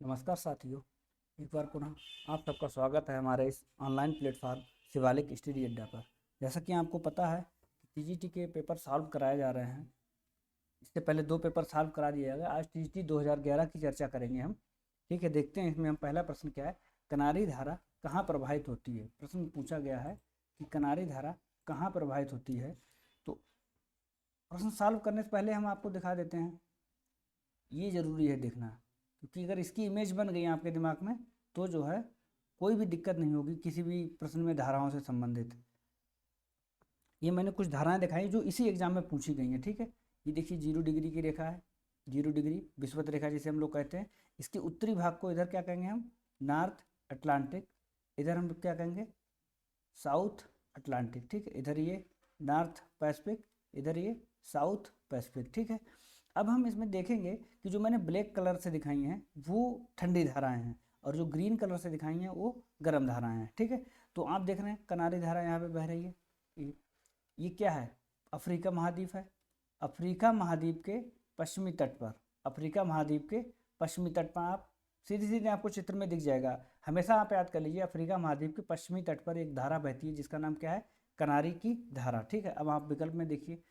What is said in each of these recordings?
नमस्कार साथियों। एक बार पुनः आप सबका स्वागत है हमारे इस ऑनलाइन प्लेटफॉर्म शिवालिक स्टडी अड्डा पर। जैसा कि आपको पता है कि टीजीटी के पेपर सॉल्व कराए जा रहे हैं। इससे पहले 2 पेपर सॉल्व करा दिया गया। आज टीजीटी 2011 की चर्चा करेंगे हम। ठीक है, देखते हैं इसमें हम पहला प्रश्न क्या है। किनारी धारा कहाँ प्रवाहित होती है। प्रश्न पूछा गया है कि किनारी धारा कहाँ प्रवाहित होती है। तो प्रश्न सॉल्व करने से पहले हम आपको दिखा देते हैं, ये ज़रूरी है देखना, क्योंकि अगर इसकी इमेज बन गई आपके दिमाग में तो जो है कोई भी दिक्कत नहीं होगी किसी भी प्रश्न में धाराओं से संबंधित। ये मैंने कुछ धाराएं दिखाई जो इसी एग्जाम में पूछी गई हैं। ठीक है, ये देखिए 0 डिग्री की रेखा है, 0 डिग्री विषुवत रेखा जिसे हम लोग कहते हैं। इसके उत्तरी भाग को इधर क्या कहेंगे हम, नॉर्थ अटलांटिक। इधर हम क्या कहेंगे, साउथ अटलांटिक। ठीक है, इधर ये नॉर्थ पैसिफिक, इधर ये साउथ पैसिफिक। ठीक है, अब हम इसमें देखेंगे कि जो मैंने ब्लैक कलर से दिखाई हैं वो ठंडी धाराएं हैं और जो ग्रीन कलर से दिखाई हैं वो गर्म धाराएं हैं। ठीक है, तो आप देख रहे हैं किनारी धारा यहाँ पे बह रही है। ये क्या है, अफ्रीका महाद्वीप है। अफ्रीका महाद्वीप के पश्चिमी तट पर, अफ्रीका महाद्वीप के पश्चिमी तट पर आप सीधे सीधे आपको चित्र में दिख जाएगा। हमेशा आप याद कर लीजिए, अफ्रीका महाद्वीप के पश्चिमी तट पर एक धारा बहती है जिसका नाम क्या है, किनारी की धारा। ठीक है, अब आप विकल्प में देखिए,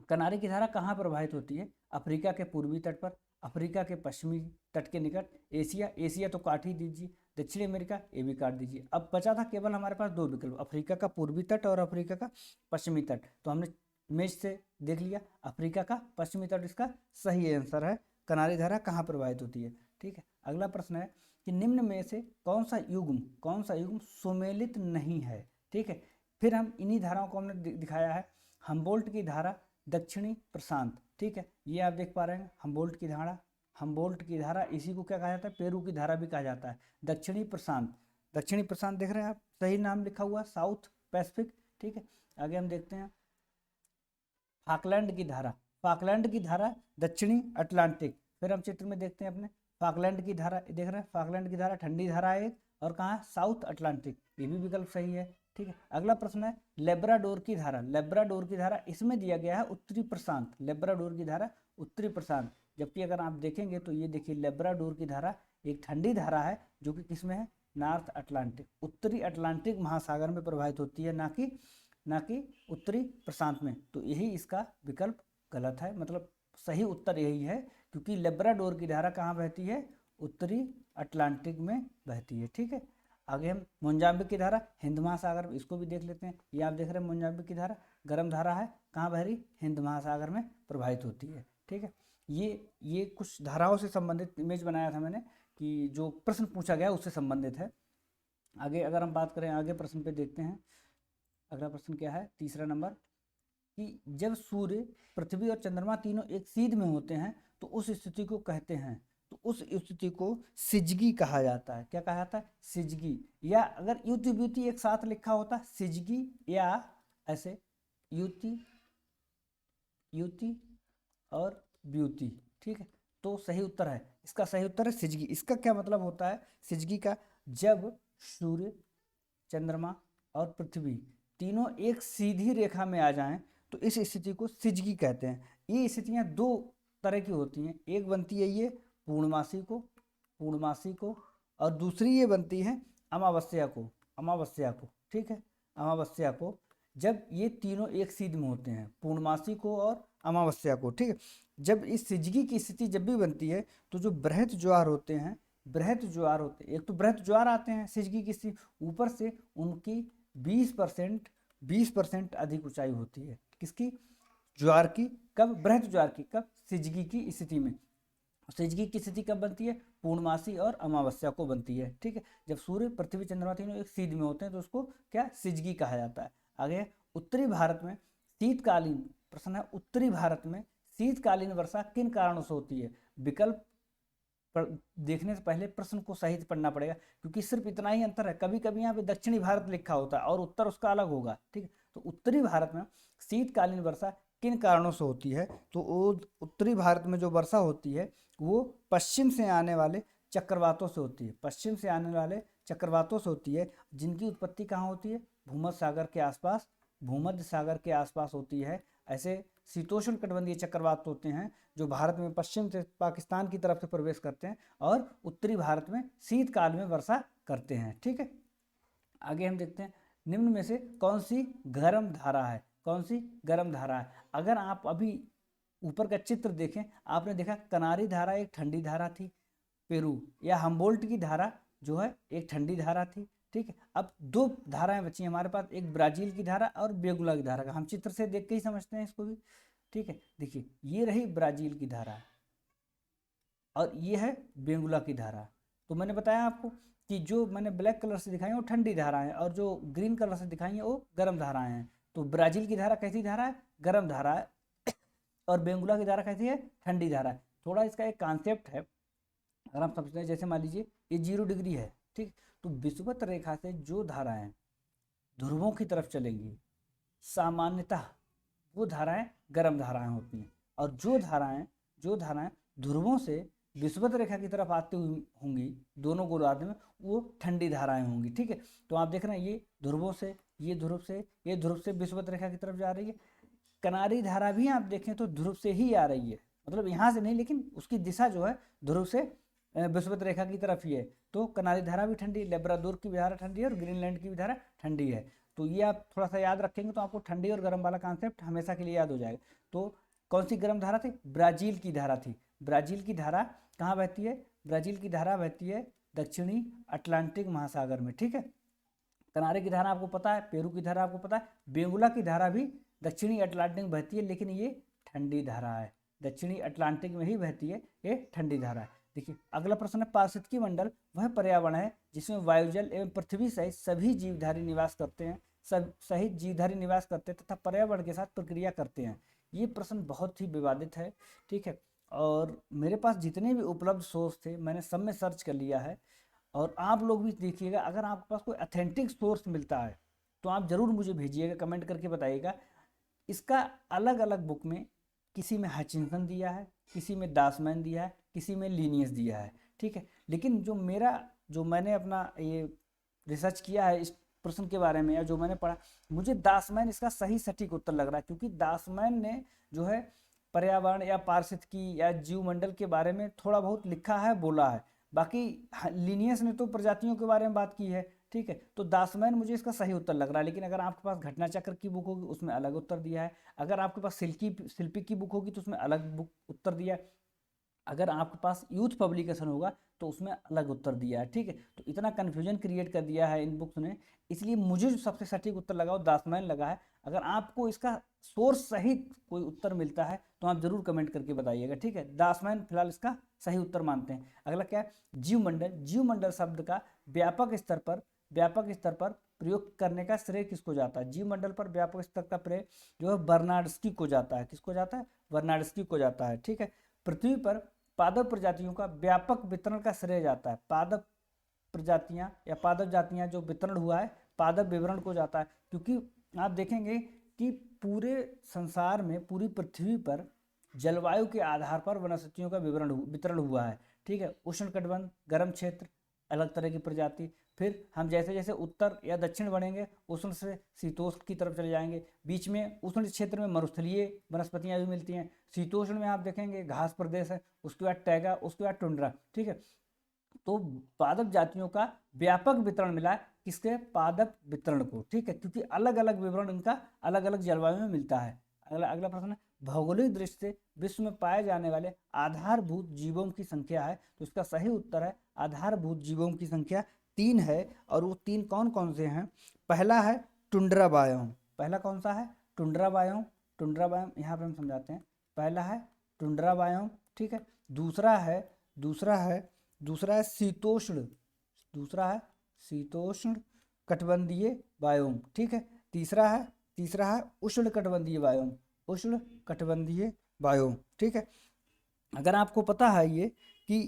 किनारे की धारा कहाँ प्रवाहित होती है, अफ्रीका के पूर्वी तट पर, अफ्रीका के पश्चिमी तट के निकट, एशिया, एशिया तो काट ही दीजिए, दक्षिण अमेरिका ये भी काट दीजिए। अब बचा था केवल हमारे पास 2 विकल्प, अफ्रीका का पूर्वी तट और अफ्रीका का पश्चिमी तट। तो हमने इमेज से देख लिया, अफ्रीका का पश्चिमी तट इसका सही आंसर है। किनारी धारा कहाँ प्रवाहित होती है। ठीक है, अगला प्रश्न है कि निम्न में से कौन सा युग्म सुमेलित नहीं है। ठीक है, फिर हम इन्हीं धाराओं को हमने दिखाया है। हम्बोल्ट की धारा दक्षिणी प्रशांत। ठीक है, ये आप देख पा रहे हैं हम्बोल्ट की धारा, इसी को क्या कहा जाता है, पेरू की धारा भी कहा जाता है। दक्षिणी प्रशांत, दक्षिणी प्रशांत देख रहे हैं आप, सही नाम लिखा हुआ साउथ पैसिफिक। ठीक है, आगे हम देखते हैं फाकलैंड की धारा, फाकलैंड की धारा दक्षिणी अटलांटिक। फिर हम चित्र में देखते हैं अपने फाकलैंड की धारा, देख रहे हैं फाकलैंड की धारा ठंडी धारा है एक, और कहाँ है, साउथ अटलांटिक, ये भी विकल्प सही है। ठीक है, अगला प्रश्न है लेब्राडोर की धारा, लेब्राडोर की धारा इसमें दिया गया है उत्तरी प्रशांत, लेब्राडोर की धारा उत्तरी प्रशांत। जबकि अगर आप देखेंगे तो ये देखिए लेब्राडोर की धारा एक ठंडी धारा है जो कि किसमें है, नॉर्थ अटलांटिक, उत्तरी अटलांटिक महासागर में प्रवाहित होती है, ना कि उत्तरी प्रशांत में। तो यही इसका विकल्प गलत है, मतलब सही उत्तर यही है, क्योंकि लेब्राडोर की धारा कहाँ बहती है, उत्तरी अटलांटिक में बहती है। ठीक है, आगे हम मोजाम्बिक की धारा हिंद महासागर, इसको भी देख लेते हैं। ये आप देख रहे हैं मोजाम्बिक की धारा गर्म धारा है, कहाँ बह रही, हिंद महासागर में प्रवाहित होती है। ठीक है, ये कुछ धाराओं से संबंधित इमेज बनाया था मैंने कि जो प्रश्न पूछा गया उससे संबंधित है। आगे अगर हम बात करें, आगे प्रश्न पे देखते हैं। अगला प्रश्न क्या है, तीसरा नंबर, कि जब सूर्य, पृथ्वी और चंद्रमा तीनों एक सीध में होते हैं तो उस स्थिति को कहते हैं, तो उस स्थिति को सिजगी कहा जाता है। क्या कहा जाता है, सिजगी। या अगर युति ब्यूति एक साथ लिखा होता सिजगी, या ऐसे युति युति और ब्यूति। ठीक है, तो सही उत्तर है, इसका सही उत्तर है सिजगी। इसका क्या मतलब होता है सिजगी का, जब सूर्य, चंद्रमा और पृथ्वी तीनों एक सीधी रेखा में आ जाएं तो इस स्थिति को सिजगी कहते हैं। ये स्थितियां 2 तरह की होती हैं, एक बनती है ये पूर्णमासी को, और दूसरी ये बनती है अमावस्या को। ठीक है, अमावस्या को, जब ये तीनों एक सीध में होते हैं, पूर्णमासी को और अमावस्या को। ठीक है, जब इस सिजगी की स्थिति जब भी बनती है तो जो बृहत ज्वार होते हैं, एक तो बृहत ज्वार आते हैं सिजगी की स्थिति, ऊपर से उनकी 20% अधिक ऊंचाई होती है, किसकी, ज्वार की। कब, बृहत ज्वार की, कब, सिजगी की स्थिति में। सिजगी की स्थिति कब बनती है, पूर्णमासी और अमावस्या को बनती है। ठीक है, जब सूर्य, पृथ्वी, चंद्रमा तीनों एक सीध में होते हैं तो उसको क्या, सिजगी कहा जाता है। आगे उत्तरी भारत में शीतकालीन, प्रश्न है उत्तरी भारत में शीतकालीन वर्षा किन कारणों से होती है। विकल्प देखने से पहले प्रश्न को सही से पढ़ना पड़ेगा, क्योंकि सिर्फ इतना ही अंतर है, कभी कभी यहाँ पे दक्षिणी भारत लिखा होता है और उत्तर उसका अलग होगा। ठीक है, तो उत्तरी भारत में शीतकालीन वर्षा किन कारणों से होती है, तो उत्तरी भारत में जो वर्षा होती है वो पश्चिम से आने वाले चक्रवातों से होती है, पश्चिम से आने वाले चक्रवातों से होती है, जिनकी उत्पत्ति कहाँ होती है, भूमध्य सागर के आसपास होती है। ऐसे शीतोष्ण कटिबंधीय चक्रवात होते हैं जो भारत में पश्चिम से पाकिस्तान की तरफ से प्रवेश करते हैं और उत्तरी भारत में शीतकाल में वर्षा करते हैं। ठीक है, आगे हम देखते हैं निम्न में से कौन सी गर्म धारा है, कौन सी गर्म धारा है। अगर आप अभी ऊपर का चित्र देखें, आपने देखा कनारी धारा एक ठंडी धारा थी, पेरू या हम्बोल्ट की धारा जो है एक ठंडी धारा थी। ठीक है, अब दो धाराएं बची हमारे पास, एक ब्राजील की धारा और बेगुला की धारा का, हम चित्र से देख के ही समझते हैं इसको भी। ठीक है, देखिए ये रही ब्राजील की धारा और ये है बेंगुला की धारा। तो मैंने बताया आपको कि जो मैंने ब्लैक कलर से दिखाई है वो ठंडी धारा है और जो ग्रीन कलर से दिखाई है वो गर्म धाराएं हैं। तो ब्राजील की धारा कैसी धारा है, गर्म धारा है, और बेंगुला की धारा कैसी है, ठंडी धारा है। थोड़ा इसका एक कॉन्सेप्ट है, अगर आप समझते हैं, जैसे मान लीजिए ये 0 डिग्री है, ठीक, तो विषुवत रेखा से जो धाराएं ध्रुवों की तरफ चलेंगी सामान्यतः वो धाराएं गर्म धाराएं होती हैं, और जो धाराएं ध्रुवों से विषुवत रेखा की तरफ आती हुई होंगी दोनों गोलार्ध में, वो ठंडी धाराएं होंगी। ठीक है, तो आप देख रहे हैं ये ध्रुवों से, ये ध्रुव से विषुवत रेखा की तरफ जा रही है। कनारी धारा भी आप देखें तो ध्रुव से ही आ रही है, मतलब यहाँ से नहीं, लेकिन उसकी दिशा जो है ध्रुव से विषुवत रेखा की तरफ ही है। तो कनारी धारा भी ठंडी, लेब्राडोर की धारा ठंडी है और ग्रीनलैंड की भी धारा ठंडी है। तो ये आप थोड़ा सा याद रखेंगे तो आपको ठंडी और गर्म वाला कॉन्सेप्ट हमेशा के लिए याद हो जाएगा। तो कौन सी गर्म धारा थी, ब्राजील की धारा थी। ब्राजील की धारा कहाँ बहती है, ब्राजील की धारा बहती है दक्षिणी अटलांटिक महासागर में। ठीक है, कनारे की धारा आपको पता है, पेरू की धारा आपको पता है, बेंगुला की धारा भी दक्षिणी अटलांटिक में बहती है, लेकिन ये ठंडी धारा है, दक्षिणी अटलांटिक में ही बहती है, ये ठंडी धारा है। देखिए अगला प्रश्न है, पारिस्थितिकी मंडल वह पर्यावरण है जिसमें वायुजल एवं पृथ्वी सहित सभी जीवधारी निवास करते हैं, तथा पर्यावरण के साथ प्रक्रिया करते हैं। ये प्रश्न बहुत ही विवादित है। ठीक है, और मेरे पास जितने भी उपलब्ध सोर्स थे मैंने सब में सर्च कर लिया है, और आप लोग भी देखिएगा, अगर आपके पास कोई ऑथेंटिक सोर्स मिलता है तो आप ज़रूर मुझे भेजिएगा, कमेंट करके बताइएगा। इसका अलग अलग बुक में किसी में हचिंसन दिया है, किसी में दासमैन दिया है, किसी में लीनियस दिया है। ठीक है, लेकिन जो मैंने अपना ये रिसर्च किया है इस प्रश्न के बारे में, या जो मैंने पढ़ा, मुझे दासमैन इसका सही सटीक उत्तर लग रहा है, क्योंकि दासमैन ने जो है पर्यावरण या पारिस्थितिकी या जीवमंडल के बारे में थोड़ा बहुत लिखा है, बोला है। बाकी लीनियस ने तो प्रजातियों के बारे में बात की है। ठीक है, तो दासमैन मुझे इसका सही उत्तर लग रहा है, लेकिन अगर आपके पास घटना चक्र की बुक होगी उसमें अलग उत्तर दिया है, अगर आपके पास शिल्पी की बुक होगी तो उसमें अलग बुक उत्तर दिया है, अगर आपके पास यूथ पब्लिकेशन होगा तो उसमें अलग उत्तर दिया है। ठीक है, तो इतना कन्फ्यूजन क्रिएट कर दिया है इन बुक्स ने, इसलिए मुझे जो सबसे सटीक उत्तर लगा वो दासमैन लगा है। अगर आपको इसका सोर्स सहित कोई उत्तर मिलता है तो आप जरूर कमेंट करके बताइएगा। ठीक है, दासमैन फिलहाल इसका सही उत्तर मानते हैं। अगला क्या है, जीवमंडल। जीवमंडल शब्द का व्यापक स्तर पर प्रयोग करने का श्रेय किसको जाता है, जीवमंडल पर व्यापक स्तर का प्रयोग जो है बर्नाड्स्की को जाता है, किसको जाता है, बर्नाड्स्की को जाता है। ठीक है, पृथ्वी पर पादप प्रजातियों का व्यापक वितरण का श्रेय जाता है, पादप प्रजातियां या पादप जातियां जो वितरण हुआ है पादप विवरण को जाता है, क्योंकि आप देखेंगे कि पूरे संसार में, पूरी पृथ्वी पर जलवायु के आधार पर वनस्पतियों का वितरण हुआ है। ठीक है, उष्णकटिबंध, गर्म क्षेत्र, अलग तरह की प्रजाति, फिर हम जैसे जैसे उत्तर या दक्षिण बढ़ेंगे उष्ण से शीतोष्ण की तरफ चले जाएंगे, बीच में उष्ण क्षेत्र में मरुस्थलीय वनस्पतियां भी मिलती हैं, शीतोष्ण में आप देखेंगे घास प्रदेश है, उसके बाद टैगा, उसके बाद टुंड्रा। ठीक है, तो पादप जातियों का व्यापक वितरण मिला है, किसके, पादप वितरण को। ठीक है, क्योंकि अलग अलग विवरण इनका अलग अलग जलवायु में मिलता है। अगला प्रश्न है, भौगोलिक दृष्टि से विश्व में पाए जाने वाले आधारभूत जीवों की संख्या है, तो इसका सही उत्तर है आधारभूत जीवों की संख्या 3 है, और वो 3 कौन कौन से हैं। पहला है टुंड्रा बायोम, पहला कौन सा है, टुंड्रा बायोम यहाँ पे हम समझाते हैं। पहला है टुंड्रा बायोम, ठीक है, दूसरा है शीतोष्ण कटिबंधीय बायोम। ठीक है, तीसरा है उष्ण कटिबंधीय बायोम। ठीक है, अगर आपको पता है ये कि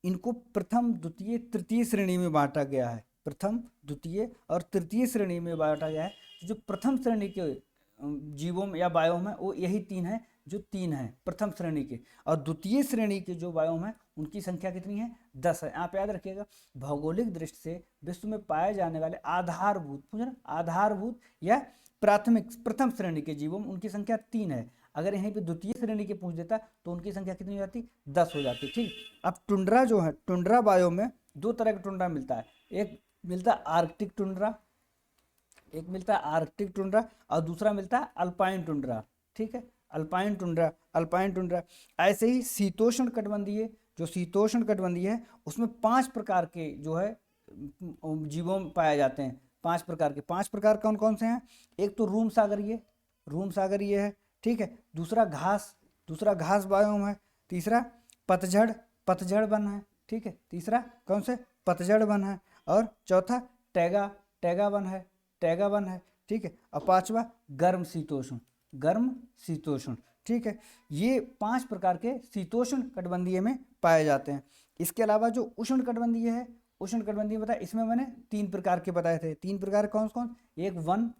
इनको प्रथम, द्वितीय, तृतीय श्रेणी में बांटा गया है, प्रथम, द्वितीय और तृतीय श्रेणी में बांटा गया है। जो प्रथम श्रेणी के जीवों या बायोम है वो यही 3 है, जो 3 है प्रथम श्रेणी के, और द्वितीय श्रेणी के जो बायोम है उनकी संख्या कितनी है, 10 है। आप याद रखिएगा, भौगोलिक दृष्टि से विश्व में पाए जाने वाले आधारभूत या प्राथमिक प्रथम श्रेणी के जीवों, उनकी संख्या 3 है। अगर यहीं पे द्वितीय श्रेणी के पूछ देता तो उनकी संख्या कितनी हो जाती, 10 हो जाती। ठीक, अब टुंड्रा जो है, टुंड्रा बायोम में दो तरह का टुंड्रा मिलता है, एक मिलता है आर्कटिक टुंड्रा, एक मिलता है आर्कटिक टुंड्रा और दूसरा मिलता है अल्पाइन टुंड्रा। ठीक है, अल्पाइन टुंड्रा, अल्पाइन टुंड्रा। ऐसे ही शीतोष्ण कटिबंधीय, जो शीतोष्ण कटिबंधीय है उसमें 5 प्रकार के जो है जीवों पाए जाते हैं, 5 प्रकार के। 5 प्रकार कौन कौन से हैं, एक तो रूम सागरीय, रूम सागरीय है। ठीक है, दूसरा घास, दूसरा घास बायोम है। तीसरा पतझड़, पतझड़ वन है। ठीक है, तीसरा कौन से, पतझड़ वन है। और चौथा टैगा, टैगा वन है, टैगा वन है। ठीक है, और पांचवा गर्म शीतोष्ण, गर्म शीतोष्ण। ठीक है, ये 5 प्रकार के शीतोष्ण कटिबंधीय में पाए जाते हैं। इसके अलावा जो उष्ण कटिबंधीय है, उष्ण कटिबंधीय बताया, इसमें मैंने 3 प्रकार के बताए थे। 3 प्रकार कौन कौन, एक वन,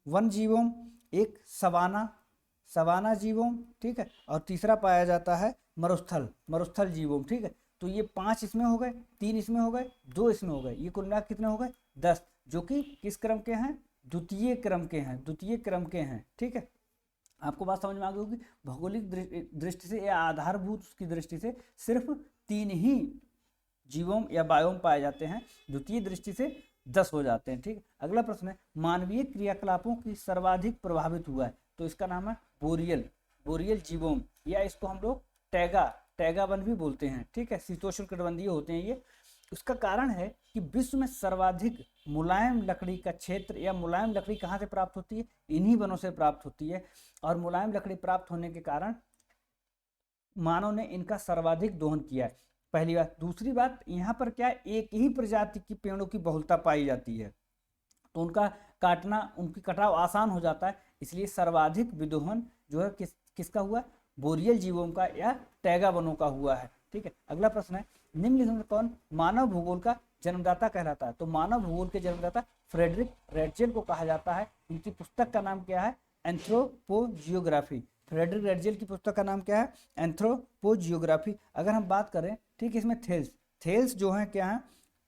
वन जीवोम, एक सवाना, सवाना जीवोम। ठीक है, और तीसरा पाया जाता है मरुस्थल, मरुस्थल जीवोम। ठीक है, तो ये 5 इसमें हो गए, 3 इसमें हो गए, 2 इसमें हो गए, ये कुल मिलाकर कितने हो गए, 10, जो कि किस क्रम के हैं, द्वितीय क्रम के हैं, द्वितीय क्रम के हैं। ठीक है, आपको बात समझ में आ गई होगी। भौगोलिक दृष्टि से या आधारभूत की दृष्टि से सिर्फ 3 ही जीवोम या बायोम पाए जाते हैं, द्वितीय दृष्टि से 10 हो जाते हैं। ठीक, अगला प्रश्न है, मानवीय क्रियाकलापों की सर्वाधिक प्रभावित हुआ है, तो इसका नाम है बोरियल, बोरियल जीवोम, या इसको हम लोग टैगा, टैगा वन भी बोलते हैं। ठीक है, शीतोष्ण कटिबंधीय होते हैं ये। उसका कारण है कि विश्व में सर्वाधिक मुलायम लकड़ी का क्षेत्र या मुलायम लकड़ी कहाँ से प्राप्त होती है, इन्हीं वनों से प्राप्त होती है। और मुलायम लकड़ी प्राप्त होने के कारण मानव ने इनका सर्वाधिक दोहन किया है, पहली बात। दूसरी बात, यहाँ पर क्या, एक ही प्रजाति की पेड़ों की बहुलता पाई जाती है, तो उनका काटना, उनकी कटाव आसान हो जाता है, इसलिए सर्वाधिक विदोहन जो है किसका हुआ, बोरियल जीवों का या टैगा वनों का हुआ है। ठीक है, अगला प्रश्न है, निम्नलिखित में कौन मानव भूगोल का जन्मदाता कहलाता है, तो मानव भूगोल के जन्मदाता फ्रेडरिक रेटजेल को कहा जाता है। इनकी पुस्तक का नाम क्या है, एंथ्रोपोजियोग्राफी। फ्रेडरिक रेटजेल की पुस्तक का नाम क्या है, एंथ्रोपोजियोग्राफी। अगर हम बात करें, ठीक, इसमें थेल्स, थेल्स जो है क्या है,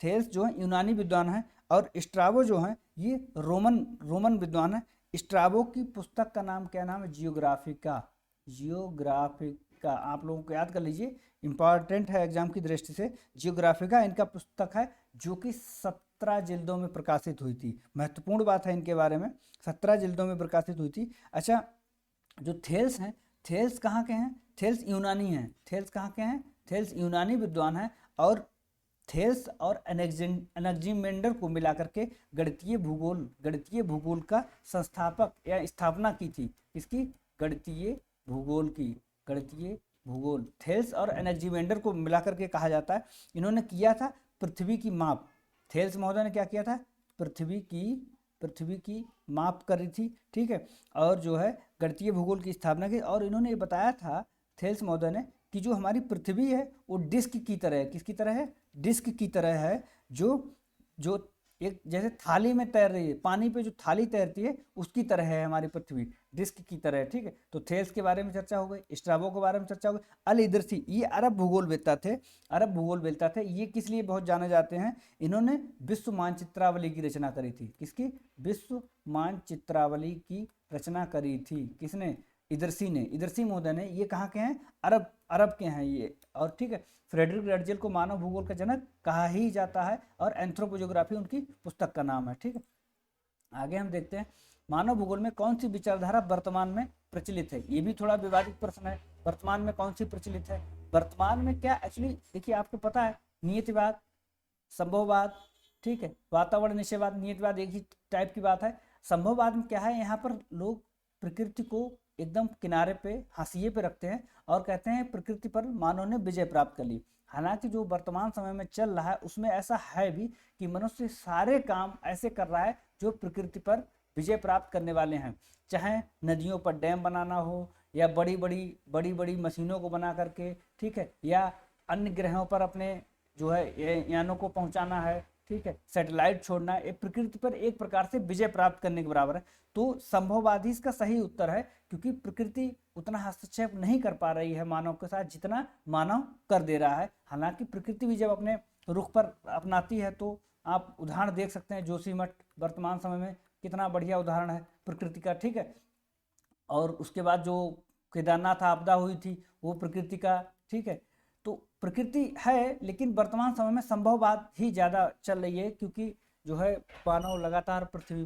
थेल्स जो है यूनानी विद्वान है, और स्ट्राबो जो है ये रोमन विद्वान है। स्ट्राबो की पुस्तक का नाम क्या नाम है, जियोग्राफिका, जियोग्राफिका। आप लोगों को याद कर लीजिए, इंपॉर्टेंट है एग्जाम की दृष्टि से। जियोग्राफिका इनका पुस्तक है, जो कि 17 जिल्दों में प्रकाशित हुई थी। महत्वपूर्ण बात है इनके बारे में, 17 जिल्दों में प्रकाशित हुई थी। अच्छा, जो थेल्स हैं, थेल्स कहाँ के हैं, थेल्स यूनानी हैं। थेल्स कहाँ के हैं, थेल्स यूनानी विद्वान हैं। और थेल्स और एनेक्जिमेंडर को मिलाकर के गणितीय भूगोल का संस्थापक या स्थापना की थी। किसकी, गणितीय भूगोल की, गणितीय भूगोल। थेल्स और एनेक्जिमेंडर को मिलाकर के कहा जाता है। इन्होंने किया था पृथ्वी की माप, थेल्स महोदय ने क्या किया था, पृथ्वी की माप करी थी। ठीक है, और जो है गणितीय भूगोल की स्थापना की। और इन्होंने ये बताया था, थेल्स महोदय ने, कि जो हमारी पृथ्वी है वो डिस्क की तरह है। किसकी तरह है, डिस्क की तरह है, जो एक जैसे थाली में तैर रही है, पानी पे जो थाली तैरती है उसकी तरह है हमारी पृथ्वी, डिस्क की तरह है। ठीक है, तो थेल्स के बारे में चर्चा हो गई, स्ट्राबो के बारे में चर्चा हो गई। अल इदरसी, ये अरब भूगोलवेत्ता थे, अरब भूगोलवेत्ता थे। ये किस लिए बहुत जाने जाते हैं, इन्होंने विश्व मानचित्रावली की रचना करी थी। किसकी, विश्व मानचित्रावली की रचना करी थी, किसने, इदरसी ने, इदरसी महोदय ने। ये कहाँ के हैं, अरब के हैं ये। और ठीक है, फ्रेडरिक रेटजेल को मानव भूगोल का जनक कहा ही जाता है, और एंथ्रोपोजियोग्राफी उनकी पुस्तक का नाम है। ठीक है, आगे हम देखते हैं, मानव भूगोल में कौन सी विचारधारा वर्तमान में प्रचलित है। ये भी थोड़ा विवादित प्रश्न है, वर्तमान में कौन सी प्रचलित है। वर्तमान में क्या, एक्चुअली देखिए, आपको पता है, नियतिवाद, संभववाद, ठीक है, वातावरण निश्चयवाद, नियतिवाद एक ही टाइप की बात है। संभववाद में क्या है, यहाँ पर लोग प्रकृति को एकदम किनारे पे, हाशिए पे रखते हैं और कहते हैं प्रकृति पर मानव ने विजय प्राप्त कर ली। हालांकि जो वर्तमान समय में चल रहा है उसमें ऐसा है भी कि मनुष्य सारे काम ऐसे कर रहा है जो प्रकृति पर विजय प्राप्त करने वाले हैं। चाहे नदियों पर डैम बनाना हो, या बड़ी बड़ी मशीनों को बना करके, ठीक है, या अन्य ग्रहों पर अपने जो है यानों को पहुंचाना है, ठीक है, सैटेलाइट छोड़ना है, प्रकृति पर एक प्रकार से विजय प्राप्त करने के बराबर है। तो संभववादी इसका सही उत्तर है, क्योंकि प्रकृति उतना हस्तक्षेप नहीं कर पा रही है मानव के साथ जितना मानव कर दे रहा है। हालांकि प्रकृति भी जब अपने रुख पर अपनाती है, तो आप उदाहरण देख सकते हैं, जोशीमठ वर्तमान समय में कितना बढ़िया उदाहरण है प्रकृति का। ठीक है, और उसके बाद जो केदारनाथ आपदा हुई थी वो प्रकृति का, ठीक है। तो प्रकृति है, लेकिन वर्तमान समय में संभववाद ही ज़्यादा चल रही है, क्योंकि जो है मानव लगातार पृथ्वी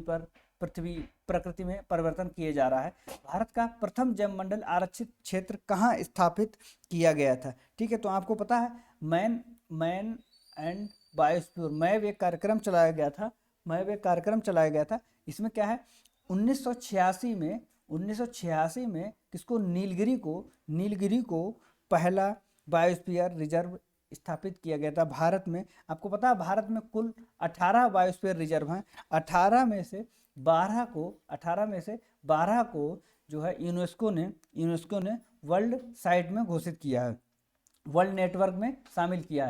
प्रकृति में परिवर्तन किए जा रहा है। भारत का प्रथम जैवमंडल आरक्षित क्षेत्र कहाँ स्थापित किया गया था, ठीक है। तो आपको पता है मैन एंड बायोस्फीयर मैप एक कार्यक्रम चलाया गया था। इसमें क्या है, 1986 में किसको, नीलगिरी को पहला बायोस्फीयर रिजर्व स्थापित किया गया था भारत में। आपको पता है भारत में कुल 18 बायोस्फीयर रिजर्व हैं। 18 में से 12 को जो है यूनेस्को ने वर्ल्ड साइट में घोषित किया है, वर्ल्ड नेटवर्क में शामिल किया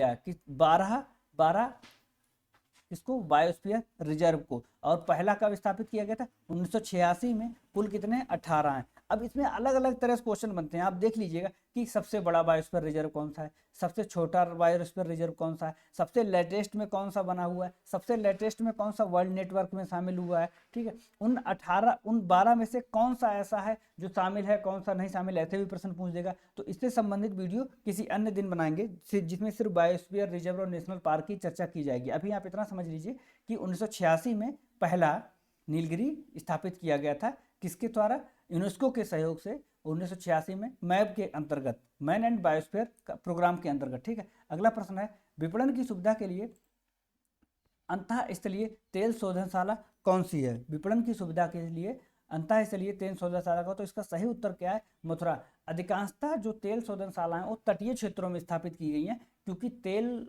है कि 12 इसको बायोस्फीयर रिजर्व को। और पहला कब स्थापित किया गया था, 1986 में। कुल कितने, 18 हैं। अब इसमें अलग अलग तरह से क्वेश्चन बनते हैं, आप देख लीजिएगा कि सबसे बड़ा बायोस्फीयर रिजर्व कौन सा है, सबसे छोटा बायोस्फीयर रिजर्व कौन सा है, सबसे लेटेस्ट में कौन सा बना हुआ है, सबसे लेटेस्ट में कौन सा वर्ल्ड नेटवर्क में शामिल हुआ है, ठीक है। उन 12 में से कौन सा ऐसा है जो शामिल है, कौन सा नहीं शामिल, ऐसे भी प्रश्न पूछ देगा। तो इससे संबंधित वीडियो किसी अन्य दिन बनाएंगे जिसमें सिर्फ बायोस्फीयर रिजर्व और नेशनल पार्क की चर्चा की जाएगी। अभी आप इतना समझ लीजिए कि 1986 में पहला नीलगिरी स्थापित किया गया था, किसके द्वारा, यूनेस्को के सहयोग से 1986 में मैप के अंतर्गत, मैन एंड बायोस्फीयर प्रोग्राम के अंतर्गत, ठीक है। अगला प्रश्न है, विपणन की सुविधा के लिए अंतःस्थलीय तेल शोधनशाला कौन सी है, विपणन की सुविधा के लिए अंतःस्थलीय तेल शोधनशाला का। तो इसका सही उत्तर क्या है, मथुरा। अधिकांशतः जो तेल शोधनशालाएं वो तटीय क्षेत्रों में स्थापित की गई हैं, क्योंकि तेल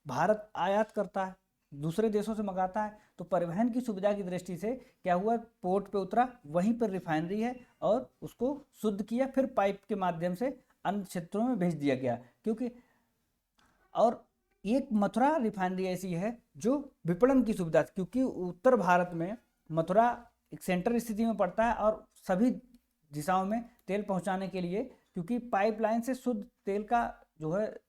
भारत आयात करता है, दूसरे देशों से मंगाता है, तो परिवहन की सुविधा की दृष्टि से क्या हुआ, पोर्ट पे उतरा, वहीं पर रिफाइनरी है और उसको शुद्ध किया, फिर पाइप के माध्यम से अन्य क्षेत्रों में भेज दिया गया, क्योंकि और एक मथुरा रिफाइनरी ऐसी है जो विपणन की सुविधा, क्योंकि उत्तर भारत में मथुरा एक सेंटर स्थिति में पड़ता है और सभी दिशाओं में तेल पहुंचाने के लिए, क्योंकि पाइपलाइन से शुद्ध तेल का जो है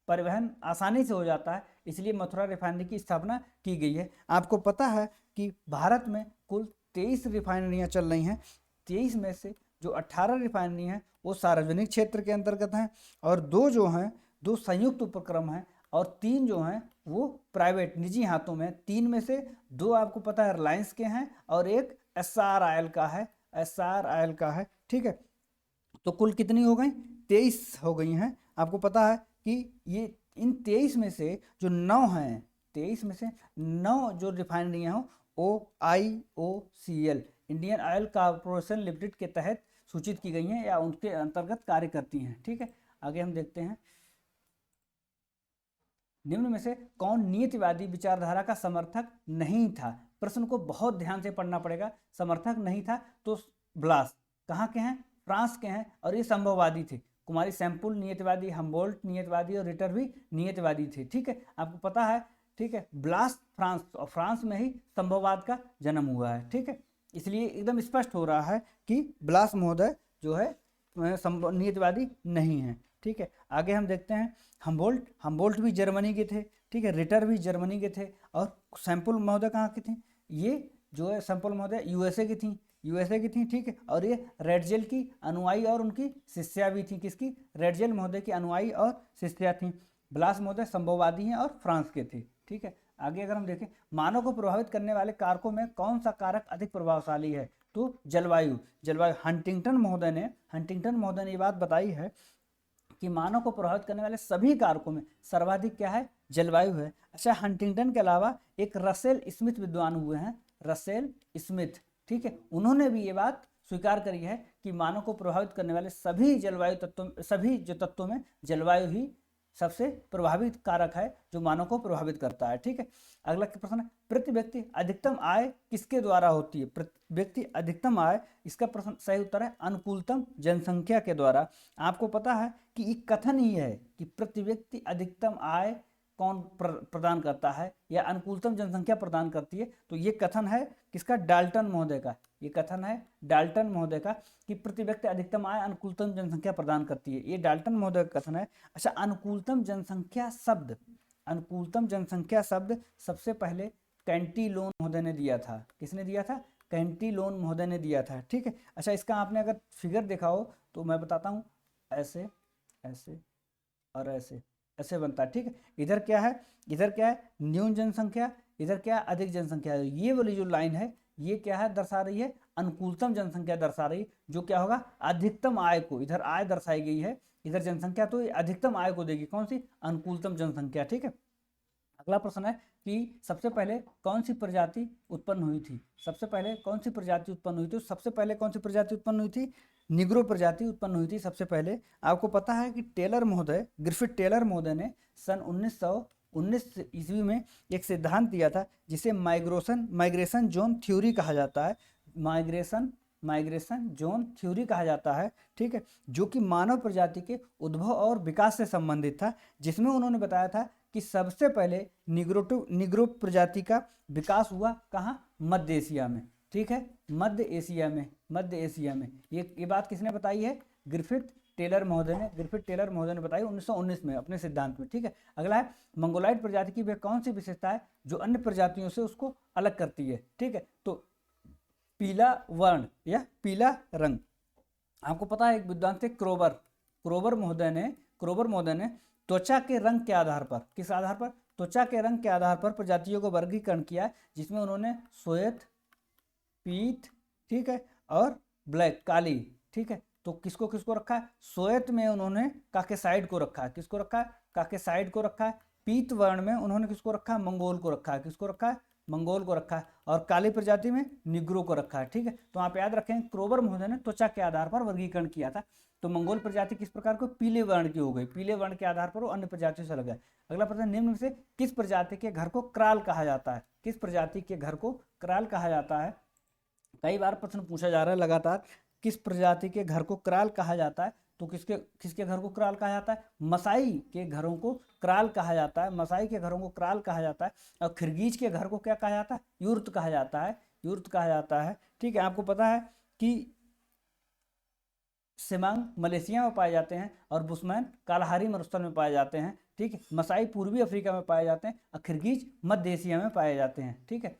परिवहन आसानी से हो जाता है, इसलिए मथुरा रिफाइनरी की स्थापना की गई है। आपको पता है कि भारत में कुल 23 रिफाइनरियाँ चल रही हैं। 23 में से जो 18 रिफाइनरी हैं वो सार्वजनिक क्षेत्र के अंतर्गत हैं, और 2 जो हैं, 2 संयुक्त उपक्रम हैं, और 3 जो हैं वो प्राइवेट निजी हाथों में। 3 में से 2 आपको पता है रिलायंस के हैं और एक SRIL का है, ठीक है। तो कुल कितनी हो गई, 23 हो गई हैं। आपको पता है कि ये इन 23 में से जो 9 हैं, 23 में से 9 जो रिफाइनरियाँ हो OIOCL Indian oil corporation limited के तहत सूचित की गई हैं या उनके अंतर्गत कार्य करती हैं, ठीक है। आगे हम देखते हैं, निम्न में से कौन नियतिवादी विचारधारा का समर्थक नहीं था। प्रश्न को बहुत ध्यान से पढ़ना पड़ेगा। समर्थक नहीं था तो ब्लास कहाँ के हैं, फ्रांस के हैं, और ये संभववादी थे। कुमारी सैंपुल नियतिवादी, हम्बोल्ट नियतिवादी और रिटर भी नियतिवादी थे, ठीक है। आपको पता है, ठीक है, ब्लास फ्रांस, और फ्रांस में ही संभववाद का जन्म हुआ है, ठीक है। इसलिए एकदम स्पष्ट हो रहा है कि ब्लास महोदय जो है नियतिवादी नहीं है, ठीक है। आगे हम देखते हैं, हम्बोल्ट भी जर्मनी के थे, ठीक है, रिटर भी जर्मनी के थे, और सैंपुल महोदय कहाँ की थी, ये जो है सैंपुल महोदय यूएसए की थी, ठीक है। और ये रेडजेल की अनुयायी और उनकी शिष्या भी थी, किसकी, रेडजेल महोदय की अनुयायी और शिष्या थी। ब्लास महोदय संभववादी हैं और फ्रांस के थे, ठीक है। आगे अगर हम देखें, मानव को प्रभावित करने वाले कारकों में कौन सा कारक अधिक प्रभावशाली है, तो जलवायु। हंटिंगटन महोदय ने ये बात बताई है कि मानव को प्रभावित करने वाले सभी कारकों में सर्वाधिक क्या है, जलवायु है। अच्छा, हंटिंगटन के अलावा एक रसेल स्मिथ विद्वान हुए हैं, रसेल स्मिथ, ठीक है। उन्होंने भी ये बात स्वीकार करी है कि मानव को प्रभावित करने वाले सभी तत्वों में जलवायु ही सबसे प्रभावित कारक है जो मानव को प्रभावित करता है, ठीक है। अगला प्रश्न है, प्रति व्यक्ति अधिकतम आय किसके द्वारा होती है। प्रति व्यक्ति अधिकतम आय, इसका प्रश्न सही उत्तर है अनुकूलतम जनसंख्या के द्वारा। आपको पता है कि एक कथन ही है कि प्रति व्यक्ति अधिकतम आय कौन प्रदान करता है या अनुकूलतम जनसंख्या प्रदान करती है, तो ये कथन है किसका, डाल्टन महोदय का। ये कथन है डाल्टन महोदय का कि प्रति व्यक्ति अधिकतम आय अनुकूलतम जनसंख्या प्रदान करती है, ये डाल्टन महोदय का कथन है। अच्छा, अनुकूलतम जनसंख्या शब्द सबसे पहले कैंटिलोन महोदय ने दिया था। किसने दिया था, कैंटिलोन महोदय ने दिया था। ठीक है, अच्छा इसका आपने अगर फिगर देखा हो तो मैं बताता हूँ, ऐसे ऐसे और ऐसे ऐसे बनता है। ठीक है, इधर क्या है, इधर क्या है न्यून जनसंख्या, इधर क्या है अधिक जनसंख्या। ये वाली जो लाइन है ये क्या है दर्शा रही है, अनुकूलतम जनसंख्या दर्शा रही, जो क्या होगा अधिकतम आय को, इधर आय दर्शाई गई है, इधर जनसंख्या, तो ये अधिकतम आय को देगी, कौन सी, अनुकूलतम जनसंख्या। ठीक है, अगला प्रश्न है कि सबसे पहले कौन सी प्रजाति उत्पन्न हुई थी, सबसे पहले कौन सी प्रजाति उत्पन्न हुई थी, सबसे पहले कौन सी प्रजाति उत्पन्न हुई थी, निग्रो प्रजाति उत्पन्न हुई थी सबसे पहले। आपको पता है कि टेलर महोदय, ग्रिफिथ टेलर महोदय ने सन 1919 ईस्वी में एक सिद्धांत दिया था जिसे माइग्रेशन जोन थ्योरी कहा जाता है, माइग्रेशन जोन थ्योरी कहा जाता है। ठीक है, जो कि मानव प्रजाति के उद्भव और विकास से संबंधित था, जिसमें उन्होंने बताया था कि सबसे पहले निग्रो प्रजाति का विकास हुआ कहाँ, मध्य एशिया में। ठीक है, मध्य एशिया में ये बात किसने बताई है, ग्रिफिथ टेलर महोदय ने बताई 1919 में अपने सिद्धांत में। ठीक है, अगला है मंगोलाइड प्रजाति की वह कौन सी विशेषता है जो अन्य प्रजातियों से उसको अलग करती है। ठीक है, तो पीला वर्ण या पीला रंग। आपको पता है एक विद्वान थे क्रोबर महोदय ने त्वचा के रंग के आधार पर, किस आधार पर, त्वचा के रंग के आधार पर प्रजातियों को वर्गीकरण किया, जिसमें उन्होंने श्वेत, पीत, ठीक है, और ब्लैक, काली। ठीक है, तो किसको किसको रखा है, श्वेत में उन्होंने काकेसाइड को रखा है, किसको रखा है, काकेसाइड को रखा है। पीत वर्ण में उन्होंने किसको रखा है, मंगोल को रखा है, किसको रखा है, मंगोल को रखा है। और काली प्रजाति में निग्रो को रखा है। ठीक है, तो आप याद रखें क्रोबर महोदय ने त्वचा के आधार पर वर्गीकरण किया था। तो मंगोल प्रजाति किस प्रकार को, पीले वर्ण की हो गई, पीले वर्ण के आधार पर वो अन्य प्रजातियों से अलग है। अगला प्रश्न, निम्न में से किस प्रजाति के घर को क्राल कहा जाता है, किस प्रजाति के घर को क्राल कहा जाता है। कई बार प्रश्न पूछा जा रहा है लगातार, किस प्रजाति के घर को क्राल कहा जाता है, तो किसके घर को क्राल कहा जाता है, मसाई के घरों को क्राल कहा जाता है, मसाई के घरों को क्राल कहा जाता है। और खिरगीज के घर को क्या कहा जाता है, यूर्त कहा जाता है, यूर्त कहा जाता है। ठीक है, आपको पता है कि सेमांग मलेशिया में पाए जाते हैं और बुशमैन कालाहारी मरुस्थल में पाए जाते हैं। ठीक है, मसाई पूर्वी अफ्रीका में पाए जाते हैं और खिरगीज मध्य एशिया में पाए जाते हैं। ठीक है,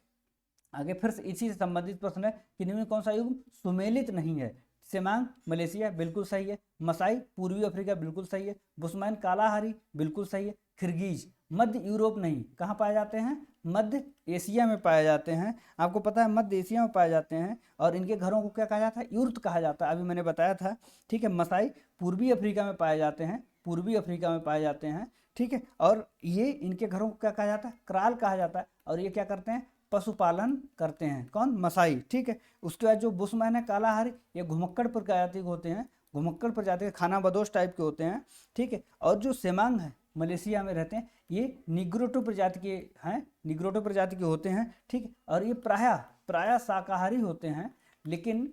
आगे फिर से इसी से संबंधित प्रश्न है कि निम्न कौन सा युग्म सुमेलित नहीं है। सेमांग मलेशिया बिल्कुल सही है, मसाई पूर्वी अफ्रीका बिल्कुल सही है, बुशमैन कालाहारी बिल्कुल सही है, खिरगीज मध्य यूरोप नहीं, कहाँ पाए जाते हैं, मध्य एशिया में पाए जाते हैं। आपको पता है मध्य एशिया में पाए जाते हैं और इनके घरों को क्या कहा जाता है, यूर्त कहा जाता है, अभी मैंने बताया था। ठीक है, मसाई पूर्वी अफ्रीका में पाए जाते हैं, पूर्वी अफ्रीका में पाए जाते हैं। ठीक है, और ये इनके घरों को क्या कहा जाता है, क्राल कहा जाता है। और ये क्या करते हैं, पशुपालन करते हैं, कौन, मसाई। ठीक है, उसके बाद जो बुशमैन है कालाहारी, ये घुमक्कड़ प्रजाति के होते हैं, घुमक्कड़ प्रजाति के खाना बदोश टाइप के होते हैं। ठीक है, और जो सेमांग है मलेशिया में रहते हैं, ये निग्रोटो प्रजाति के हैं, निग्रोटो प्रजाति के होते हैं। ठीक है, और ये प्रायः शाकाहारी होते हैं, लेकिन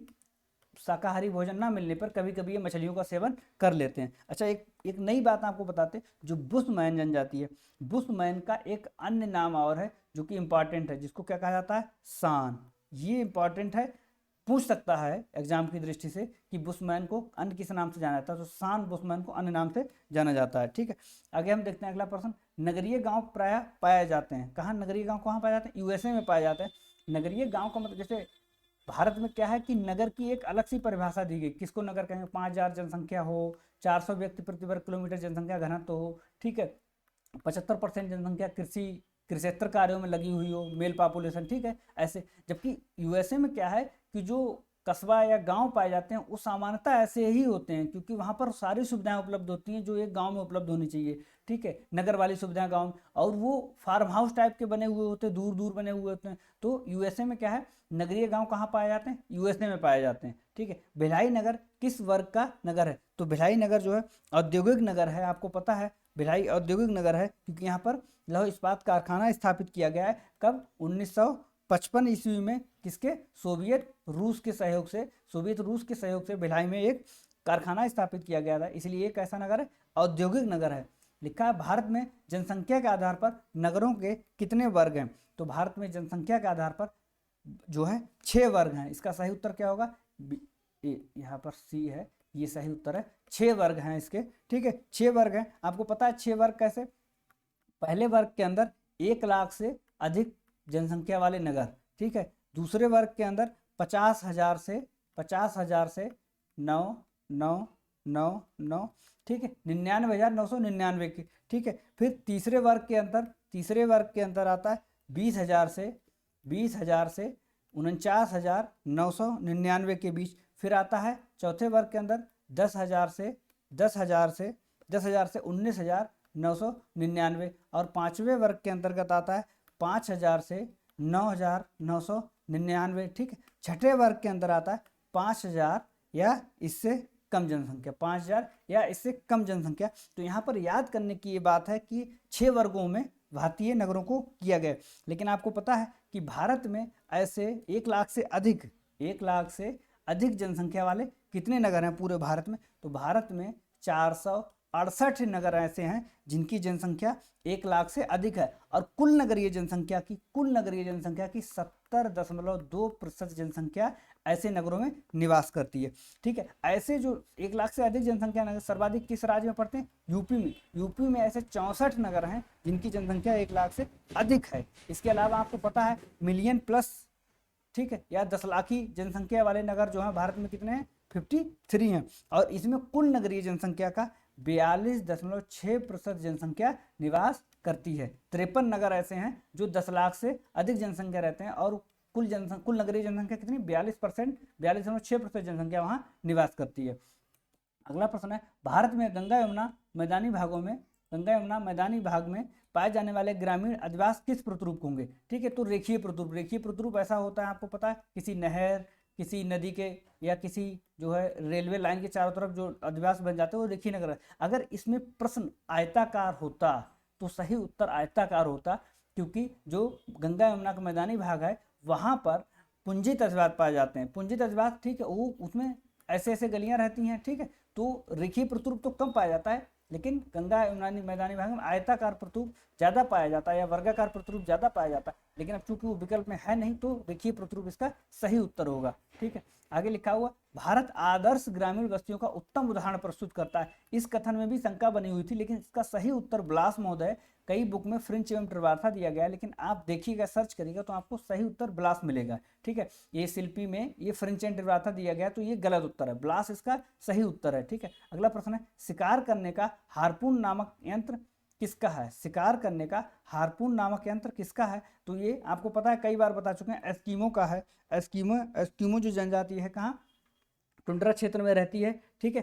शाकाहारी भोजन ना मिलने पर कभी कभी ये मछलियों का सेवन कर लेते हैं। अच्छा, एक नई बात आपको बताते, जो बुशमैन जनजाति है, बुशमैन का एक अन्य नाम और है जो कि इंपॉर्टेंट है, जिसको क्या कहा जाता है, सान। ये इंपॉर्टेंट है, पूछ सकता है एग्जाम की दृष्टि से कि बुशमैन को अन्य किस नाम से जाना जाता है, तो सान बुशमैन को अन्य नाम से जाना जाता है। ठीक है, आगे हम देखते हैं अगला प्रश्न, नगरीय गांव प्रायः पाए जाते हैं, कहाँ नगरीय गांव कहाँ पाए जाते हैं, यूएसए में पाए जाते हैं। नगरीय गांव का मतलब, जैसे भारत में क्या है कि नगर की एक अलग सी परिभाषा दी गई, किसको नगर कहेंगे, 5000 जनसंख्या हो, 400 व्यक्ति प्रति वर्ग किलोमीटर जनसंख्या घनत्व हो। ठीक है, 75% जनसंख्या कृषियेतर कार्यों में लगी हुई हो, मेल पॉपुलेशन। ठीक है, ऐसे। जबकि यूएसए में क्या है कि जो कस्बा या गांव पाए जाते हैं वो सामान्यतः ऐसे ही होते हैं, क्योंकि वहाँ पर सारी सुविधाएं उपलब्ध होती हैं जो एक गांव में उपलब्ध होनी चाहिए। ठीक है, नगर वाली सुविधाएं गांव में, और वो फार्म हाउस टाइप के बने हुए होते हैं, दूर दूर बने हुए होते हैं। तो यूएसए में क्या है, नगरीय गांव कहाँ पाए जाते हैं, यूएसए में पाए जाते हैं। ठीक है, भिलाई नगर किस वर्ग का नगर है, तो भिलाई नगर जो है औद्योगिक नगर है। आपको पता है भिलाई औद्योगिक नगर है क्योंकि यहाँ पर लौह इस्पात कारखाना स्थापित किया गया है। कब, 1955 ईस्वी में, किसके, सोवियत रूस के सहयोग से भिलाई में एक कारखाना स्थापित किया गया था, इसलिए एक ऐसा नगर है, औद्योगिक नगर है। लिखा है भारत में जनसंख्या के आधार पर नगरों के कितने वर्ग हैं, तो भारत में जनसंख्या के आधार पर जो है 6 वर्ग हैं। इसका सही उत्तर क्या होगा, यहाँ पर सी है, ये सही उत्तर है, 6 वर्ग हैं इसके। ठीक है, 6 वर्ग हैं। आपको पता है 6 वर्ग कैसे, पहले वर्ग के अंदर 1 लाख से अधिक जनसंख्या वाले नगर। ठीक है, दूसरे वर्ग के अंदर 50,000 से 9,999, ठीक है, 99,999 की, ठीक है। फिर तीसरे वर्ग के अंदर आता है 20,000 से 49,999 के बीच। फिर आता है चौथे वर्ग के अंदर 10,000 से 19,999, और पांचवें वर्ग के अंतर्गत आता है 5,000 से 9,999, ठीक है। छठे वर्ग के अंदर आता है 5,000 या इससे कम जनसंख्या, 5,000 या इससे कम जनसंख्या। तो यहाँ पर याद करने की ये बात है कि 6 वर्गों में भारतीय नगरों को किया गया। लेकिन आपको पता है कि भारत में ऐसे 1 लाख से अधिक जनसंख्या वाले कितने नगर हैं पूरे भारत में? तो भारत में 468 नगर ऐसे हैं जिनकी जनसंख्या 1 लाख से अधिक है, और कुल नगरीय जनसंख्या की 70.2% जनसंख्या ऐसे नगरों में निवास करती है, ठीक है। ऐसे जो 1 लाख से अधिक जनसंख्या नगर सर्वाधिक किस राज्य में पड़ते हैं? यूपी में ऐसे 64 नगर हैं जिनकी जनसंख्या 1 लाख से अधिक है। इसके अलावा आपको पता है मिलियन प्लस, ठीक है, या 10 लाखी जनसंख्या वाले नगर जो हैं भारत में कितने हैं? 53 हैं, और इसमें कुल नगरीय जनसंख्या का 42.6% जनसंख्या निवास करती है। 53 नगर ऐसे हैं जो 10 लाख से अधिक जनसंख्या रहते हैं, और कुल नगरीय जनसंख्या कितनी? 42.6% जनसंख्या वहाँ निवास करती है। अगला प्रश्न है, भारत में गंगा यमुना मैदानी भाग में पाए जाने वाले ग्रामीण अधिवास किस प्रतिरूप होंगे? ठीक है, तो रेखीय प्रतिरूप ऐसा होता है, आपको पता है, किसी नहर, किसी नदी के, या किसी जो है रेलवे लाइन के चारों तरफ जो अधिवास बन जाते हैं वो रेखीय नगर है। अगर इसमें प्रश्न आयताकार होता तो सही उत्तर आयताकार होता, क्योंकि जो गंगा यमुना का मैदानी भाग है वहाँ पर पुंजित अधिवास पाए जाते हैं। पुंजित अधिवास, ठीक है, वो उसमें ऐसे गलियां रहती हैं, ठीक है, तो रेखीय प्रतिरूप तो कम पाया जाता है, लेकिन गंगा यमुना मैदानी भाग में आयताकार प्रतिरूप ज़्यादा पाया जाता है, या वर्गाकार प्रतिरूप ज़्यादा पाया जाता है। लेकिन अब चूंकि वो विकल्प में है नहीं, तो रेखीय प्रतिरूप इसका सही उत्तर होगा, ठीक है। आगे लिखा हुआ, भारत आदर्श ग्रामीण बस्तियों का उत्तम उदाहरण प्रस्तुत करता है। इस कथन में भी शंका बनी हुई थी, लेकिन इसका सही उत्तर ब्लास महोदय, कई बुक में फ्रेंच एवं ट्रिवार्था दिया गया है, लेकिन आप देखिएगा, सर्च करिएगा तो आपको सही उत्तर ब्लास मिलेगा, ठीक है। ये शिल्पी में ये फ्रेंच एंड ट्रिवार्था दिया गया, तो ये गलत उत्तर है, ब्लास इसका सही उत्तर है, ठीक है। अगला प्रश्न है, शिकार करने का हार्पून नामक यंत्र किसका है? शिकार करने का हार्पून नामक यंत्र किसका है? तो ये आपको पता है, कई बार बता चुके हैं, एस्किमो का है। एस्किमो जो जनजाति है, कहाँ? टुंड्रा क्षेत्र में रहती है, ठीक है,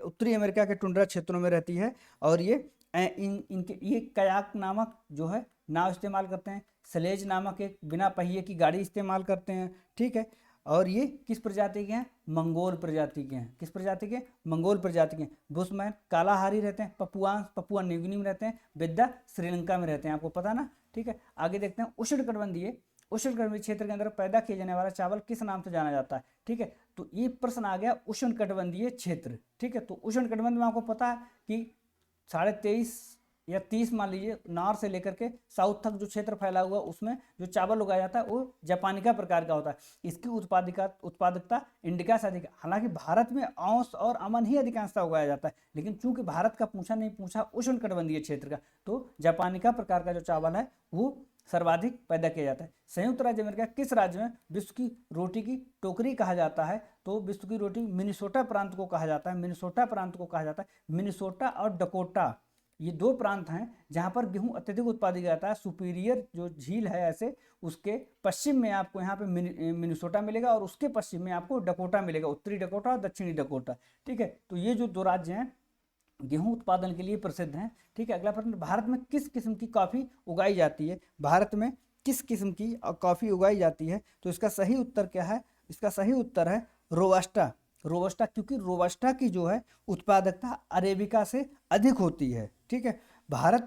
उत्तरी अमेरिका के टुंड्रा क्षेत्रों में रहती है, और ये इनके ये कयाक नामक जो है नाव इस्तेमाल करते हैं, स्लेज नामक एक बिना पहिए की गाड़ी इस्तेमाल करते हैं, ठीक है। और ये किस प्रजाति के हैं? मंगोल प्रजाति के हैं। किस प्रजाति के? मंगोल प्रजाति के। बुशमैन कालाहारी रहते हैं, पपुआ न्यूगिनी में रहते हैं, बेद्दा श्रीलंका में रहते हैं, आपको पता ना, ठीक है। आगे देखते हैं, उष्णकटिबंधीय क्षेत्र के अंदर पैदा किए जाने वाला चावल किस नाम से जाना जाता है? ठीक है, तो ये प्रश्न आ गया उष्णकटिबंधीय क्षेत्र, ठीक है। तो उष्णकटिबंध में आपको पता है कि 23.5 या 30 मान लीजिए, नॉर्थ से लेकर के साउथ तक जो क्षेत्र फैला हुआ, उसमें जो चावल उगाया जाता है वो जापानिका प्रकार का होता है। इसकी उत्पादकता इंडिका से अधिक है। हालांकि भारत में औस और अमन ही अधिकांशतः उगाया जाता है, लेकिन चूंकि भारत का पूछा उष्णकटिबंधीय क्षेत्र का, तो जापानिका प्रकार का जो चावल है वो सर्वाधिक पैदा किया जाता है। संयुक्त राज्य अमेरिका किस राज्य में विश्व की रोटी की टोकरी कहा जाता है? तो विश्व की रोटी मिनेसोटा प्रांत को कहा जाता है। मिनेसोटा और डकोटा, ये 2 प्रांत हैं जहां पर गेहूं अत्यधिक उत्पादित जाता है। सुपीरियर जो झील है ऐसे, उसके पश्चिम में आपको यहाँ पे मिनेसोटा मिलेगा, और उसके पश्चिम में आपको डकोटा मिलेगा, उत्तरी डकोटा और दक्षिणी डकोटा, ठीक है। तो ये जो 2 राज्य हैं गेहूं उत्पादन के लिए प्रसिद्ध हैं, ठीक है। अगला प्रश्न, भारत में किस किस्म की कॉफी उगाई जाती है? भारत में किस किस्म की कॉफी उगाई जाती है? तो इसका सही उत्तर क्या है? इसका सही उत्तर है रोबस्टा, क्योंकि रोबस्टा की जो है उत्पादकता अरेबिका से अधिक होती है, ठीक है। भारत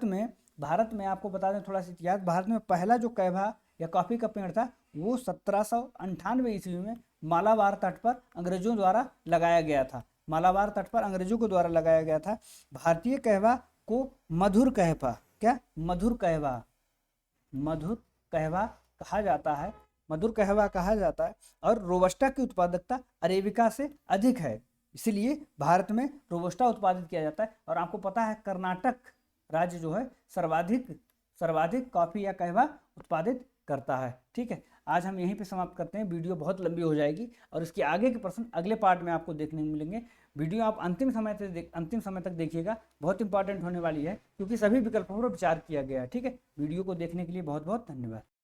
में आपको बता दें थोड़ा सा इतिहास, भारत में पहला जो कैभा या कॉफी का पेड़ था वो 1798 ईस्वी में मालाबार तट पर अंग्रेजों द्वारा लगाया गया था। मालाबार तट पर अंग्रेजों के द्वारा लगाया गया था। भारतीय कहवा को मधुर कहवा, क्या? मधुर कहवा कहा जाता है, मधुर कहवा कहा जाता है। और रोबस्टा की उत्पादकता अरेबिका से अधिक है, इसलिए भारत में रोबस्टा उत्पादित किया जाता है। और आपको पता है कर्नाटक राज्य जो है सर्वाधिक कॉफी या कहवा उत्पादित करता है। ठीक है, आज हम यहीं पे समाप्त करते हैं, वीडियो बहुत लंबी हो जाएगी और इसके आगे के प्रश्न अगले पार्ट में आपको देखने को मिलेंगे। वीडियो आप अंतिम समय तक देखिएगा, बहुत इंपॉर्टेंट होने वाली है क्योंकि सभी विकल्पों पर विचार किया गया है। ठीक है, वीडियो को देखने के लिए बहुत बहुत धन्यवाद।